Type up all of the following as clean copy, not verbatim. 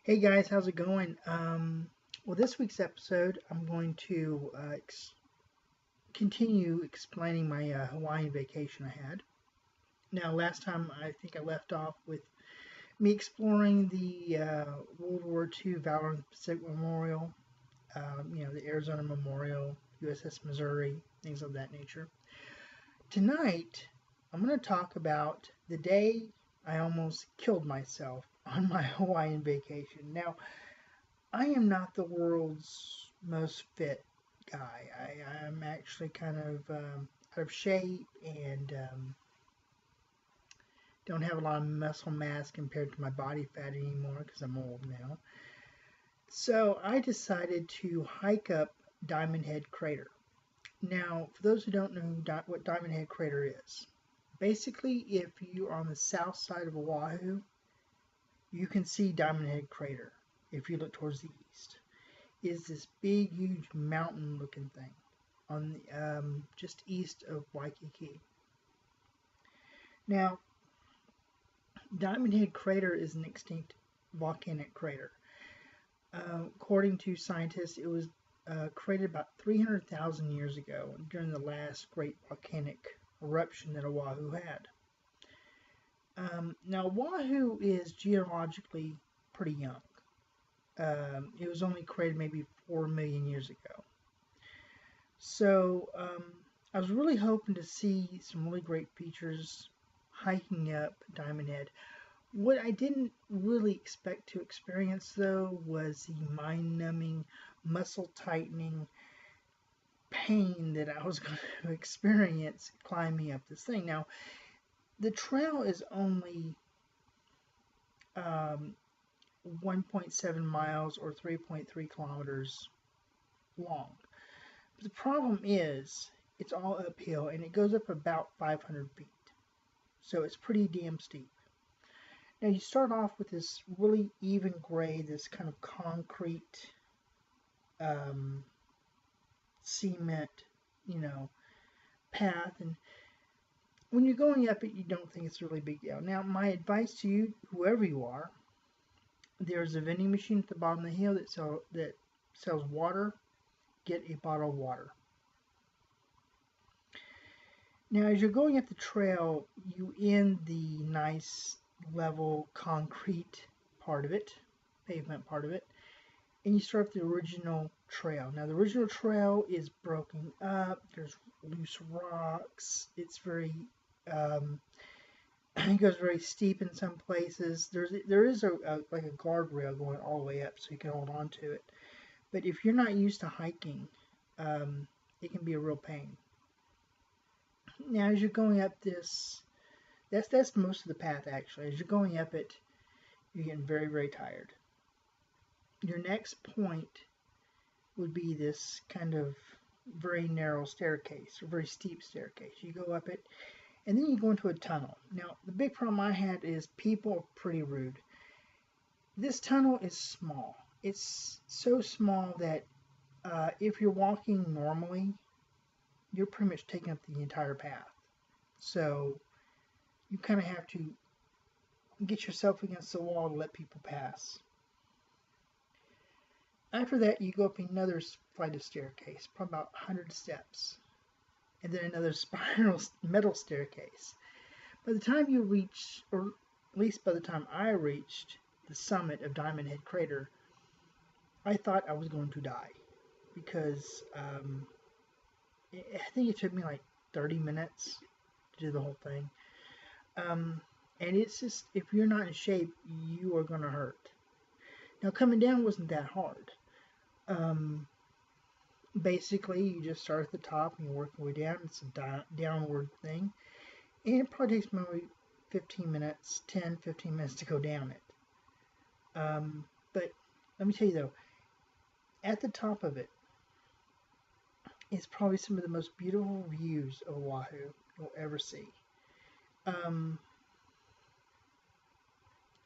Hey guys, how's it going? Well, this week's episode, I'm going to continue explaining my Hawaiian vacation I had. Now, last time I think I left off with me exploring the World War II Valor in the Pacific Memorial, the Arizona Memorial, USS Missouri, things of that nature. Tonight, I'm going to talk about the day I almost killed myself on my Hawaiian vacation. Now, I am not the world's most fit guy. I'm actually kind of out of shape and don't have a lot of muscle mass compared to my body fat anymore because I'm old now. So I decided to hike up Diamond Head Crater. Now, for those who don't know what Diamond Head Crater is, basically, if you're on the south side of Oahu, you can see Diamond Head Crater if you look towards the east. Is this big, huge mountain-looking thing on the just east of Waikiki. Now, Diamond Head Crater is an extinct volcanic crater. According to scientists, it was created about 300,000 years ago during the last great volcanic eruption that Oahu had. Now, Oahu is geologically pretty young. It was only created maybe 4 million years ago. So I was really hoping to see some really great features hiking up Diamond Head. What I didn't really expect to experience, though, was the mind-numbing, muscle-tightening pain that I was going to experience climbing up this thing. Now, the trail is only 1.7 miles or 3.3 kilometers long. But the problem is it's all uphill and it goes up about 500 feet. So it's pretty damn steep. Now you start off with this really even grade, this kind of concrete cement, path. And when you're going up it, you don't think it's a really big deal. Now my advice to you, whoever you are, there's a vending machine at the bottom of the hill that sells water. Get a bottle of water. Now, as you're going up the trail, you end the nice level concrete part of it, pavement part of it, and you start up the original trail. Now, the original trail is broken up. There's loose rocks. It's very it goes very steep in some places. There is like a guardrail going all the way up, so you can hold on to it. But if you're not used to hiking, it can be a real pain. Now, as you're going up this, that's most of the path actually. As you're going up it, you're getting very, very tired. Your next point would be this kind of very narrow staircase, or very steep staircase. You go up it, and then you go into a tunnel. Now, the big problem I had is people are pretty rude. This tunnel is small. It's so small that if you're walking normally, you're pretty much taking up the entire path. So you kind of have to get yourself against the wall to let people pass. After that, you go up another flight of staircase, probably about 100 steps, and then another spiral metal staircase. By the time you reach, or at least by the time I reached the summit of Diamond Head Crater, I thought I was going to die because I think it took me like 30 minutes to do the whole thing. And it's just, if you're not in shape, you are going to hurt. Now, coming down wasn't that hard. Basically, you just start at the top and you work your way down. It's a downward thing. And it probably takes maybe 15 minutes to go down it. But let me tell you though, at the top of it is probably some of the most beautiful views of Oahu you'll ever see.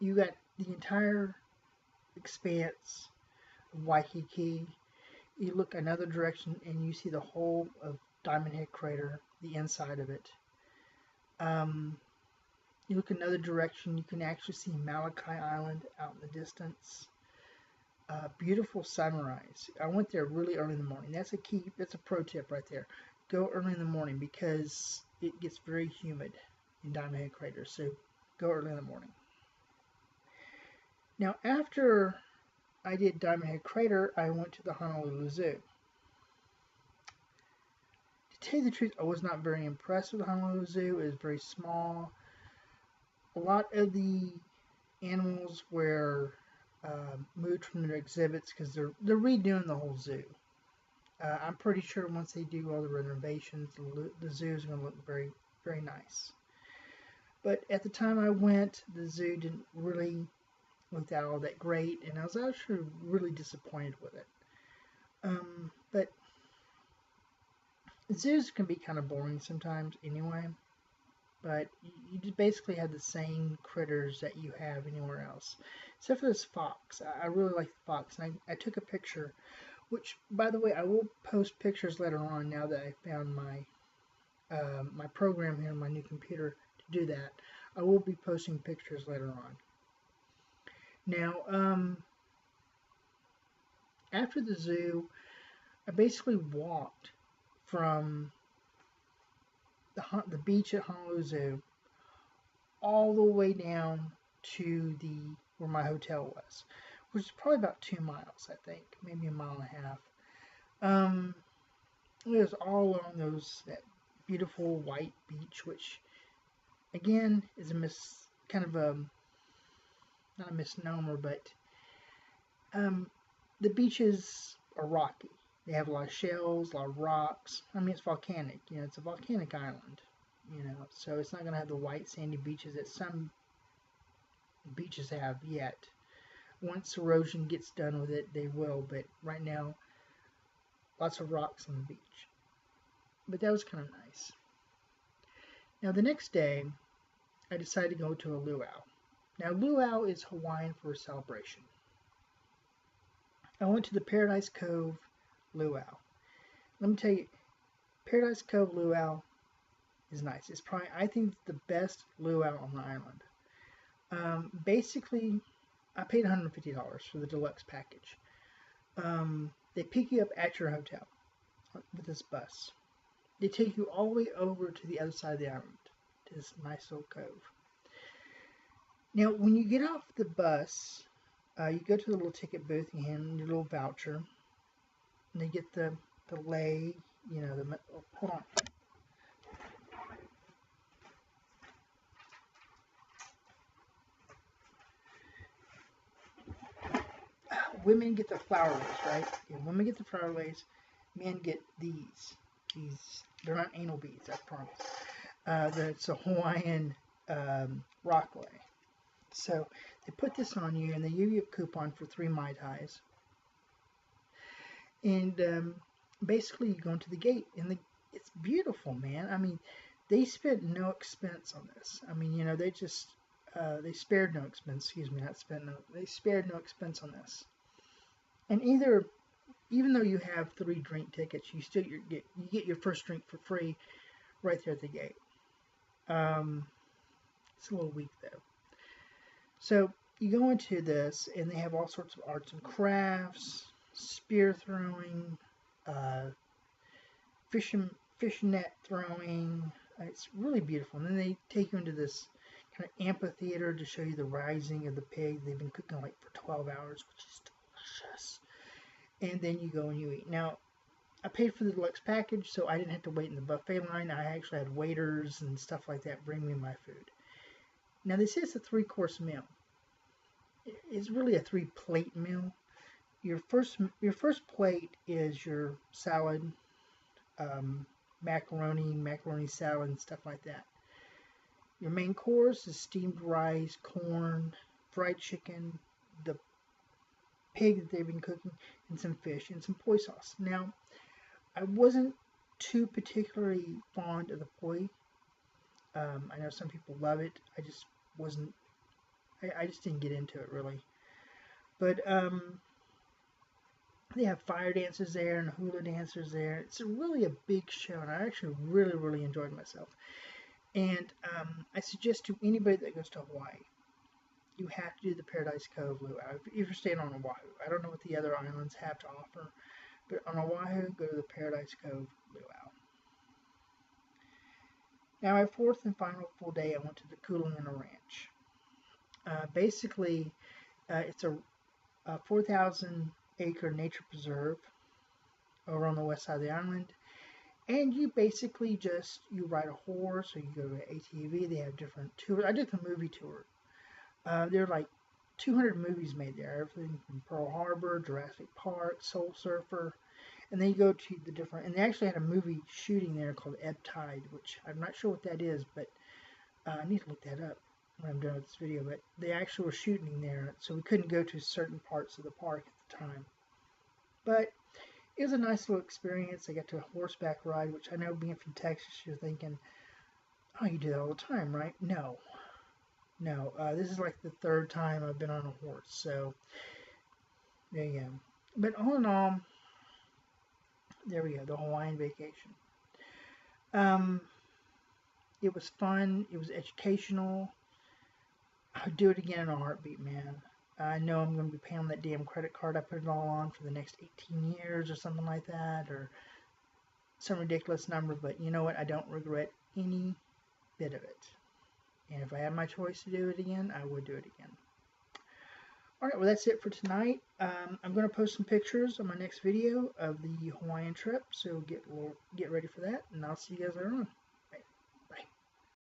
You got the entire expanse of Waikiki. You look another direction and you see the whole of Diamond Head Crater, the inside of it. You look another direction, you can actually see Malachi Island out in the distance. beautiful sunrise. I went there really early in the morning. That's a key. That's a pro tip right there. Go early in the morning because it gets very humid in Diamond Head Crater. So go early in the morning. Now after I did Diamond Head Crater, I went to the Honolulu Zoo. To tell you the truth, I was not very impressed with the Honolulu Zoo. It was very small. A lot of the animals were moved from their exhibits because they're redoing the whole zoo. I'm pretty sure once they do all the renovations, the zoo is going to look very, very nice. But at the time I went, the zoo didn't really look all that great, and I was actually really disappointed with it. But zoos can be kind of boring sometimes anyway. But you just basically have the same critters that you have anywhere else. Except for this fox. I really like the fox. And I took a picture, which, by the way, I will post pictures later on now that I found my program here on my new computer to do that. I will be posting pictures later on. Now, after the zoo, I basically walked from the beach at Honolulu Zoo all the way down to where my hotel was, which is probably about 2 miles, I think, maybe a mile and a half. It was all along that beautiful white beach, which again is kind of not a misnomer, but the beaches are rocky. They have a lot of shells, a lot of rocks. I mean, it's volcanic. It's a volcanic island. So it's not going to have the white sandy beaches that some beaches have yet. Once erosion gets done with it, they will. But right now, lots of rocks on the beach. But that was kind of nice. Now the next day, I decided to go to a luau. Now luau is Hawaiian for a celebration. I went to the Paradise Cove luau. Let me tell you, Paradise Cove luau is nice. It's probably, I think, the best luau on the island. Basically, I paid $150 for the deluxe package. They pick you up at your hotel with this bus. They take you all the way over to the other side of the island, to this nice little cove. Now, when you get off the bus, you go to the little ticket booth, you hand them your little voucher, and they get the lei, hold on. Women get the flower leis, right? Yeah, women get the flower leis. Men get these. They're not anal beads, I promise. It's a Hawaiian rock lei. So they put this on you, and they give you a coupon for 3 Mai Tais. And basically, you go into the gate, and it's beautiful, man. I mean, they spent no expense on this. I mean, they just they spared no expense. Excuse me, not spent no. They spared no expense on this. And even though you have 3 drink tickets, you get your first drink for free right there at the gate. It's a little weak though. So you go into this, and they have all sorts of arts and crafts, spear throwing, fish net throwing. It's really beautiful. And then they take you into this kind of amphitheater to show you the rising of the pig. They've been cooking like for 12 hours, which is delicious. And then you go and you eat. Now, I paid for the deluxe package, so I didn't have to wait in the buffet line. I actually had waiters and stuff like that bring me my food. Now, they say it's a 3-course meal. It's really a 3-plate meal. Your first plate is your salad, macaroni salad, and stuff like that. Your main course is steamed rice, corn, fried chicken, the pig that they've been cooking, and some fish, and some poi sauce. Now, I wasn't too particularly fond of the poi. I know some people love it. I just wasn't. I just didn't get into it really. But they have fire dancers there and hula dancers there. It's really a big show, and I actually really, really enjoyed myself. And I suggest to anybody that goes to Hawaii, you have to do the Paradise Cove luau if you're staying on Oahu. I don't know what the other islands have to offer, but on Oahu, go to the Paradise Cove luau. Now, my fourth and final full day, I went to the Koulua Ranch. Basically, it's a 4,000 acre nature preserve over on the west side of the island. And you basically you ride a horse or you go to an ATV. They have different tours. I did the movie tour. There are like 200 movies made there. Everything from Pearl Harbor, Jurassic Park, Soul Surfer. And then you go to the different, and they actually had a movie shooting there called Ebb Tide, which I'm not sure what that is, but I need to look that up when I'm done with this video. But they actually were shooting there, so we couldn't go to certain parts of the park at the time. But it was a nice little experience. I got to a horseback ride, which I know being from Texas, you're thinking, oh, you do that all the time, right? No. No. This is like the third time I've been on a horse, so there you go. But all in all, there we go, the Hawaiian vacation. It was fun. It was educational. I'd do it again in a heartbeat, man. I know I'm going to be paying on that damn credit card I put it all on for the next 18 years or something like that, or some ridiculous number, but you know what? I don't regret any bit of it. And if I had my choice to do it again, I would do it again. Alright, well that's it for tonight. I'm going to post some pictures on my next video of the Hawaiian trip, so get ready for that, and I'll see you guys later on.